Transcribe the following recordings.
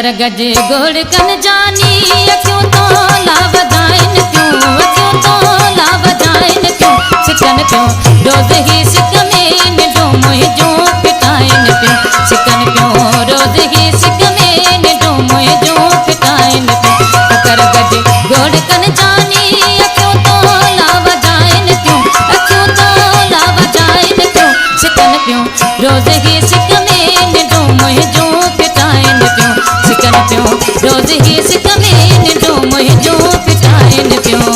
ककर गज गोड़ कन जानी क्यों तो लाभ जाइन क्यों तो लाभ जाइन क्यों सिकन क्यों रोज ही सिक में निडो मोह जो पिटाइन क्यों सिकन क्यों रोज ही सिक में निडो मोह जो पिटाइन क्यों ककर गज गोड़ कन जानी क्यों तो लाभ जाइन क्यों तो लाभ जाइन क्यों सिकन क्यों रोज ही सिक में निडो मोह जो पिटाइन क्यों सिकन क्यों रोज ही सिक में निडो मोह जो पिटाइन क्यों।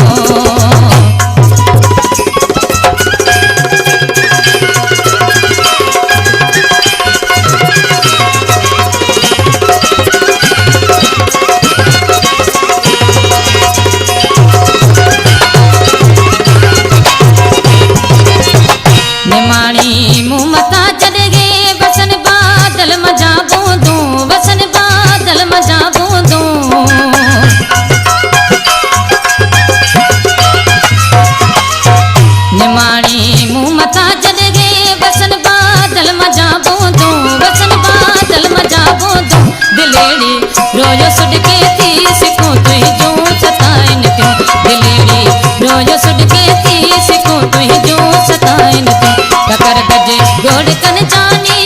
रोयो सुडके थी सिको तुई जो सताइन क्यों दिलेड़ी रोयो सुडके थी सिको तुई जो सताइन क्यों ककर गज गोड़ कन जानी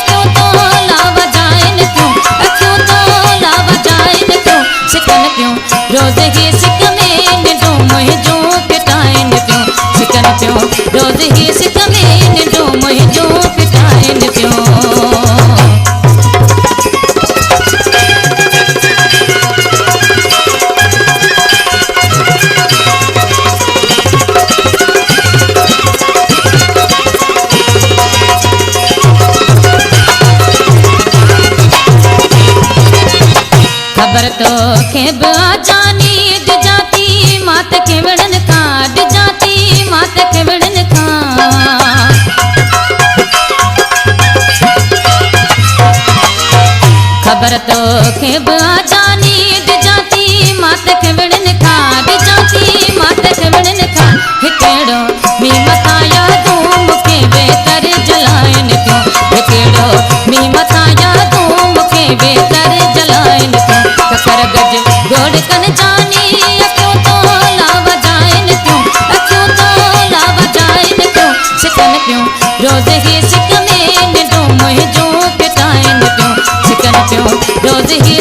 क्यों तो लाभ जाइन क्यों तो लाभ जाइन क्यों सिकन क्यों रोज ही सिक में निडो मोह जो पिटाइन क्यों सिकन क्यों रोज ही सिक में निडो मोह जो पिटाइन क्यों। खबर तो खेब आ जानी जाती मात के विड़न का जाती मात के विड़न का खबर तो खेब आ जानी जाती मात के विड़न का जाती मात के विड़न का हिकेड़ो मी मताया तू मुके बेतर जलाइन क्यों हिकेड़ो मी मताया तू मुके बेतर जलाइन क्यों ककर गज गोड़ कन जानी क्यों तो लाभ जाइन क्यों तो लाभ जाइन क्यों सिकन क्यों रोज ही सिक में निडो मोह जो पिटाइन क्यों सिकन क्यों रोज ही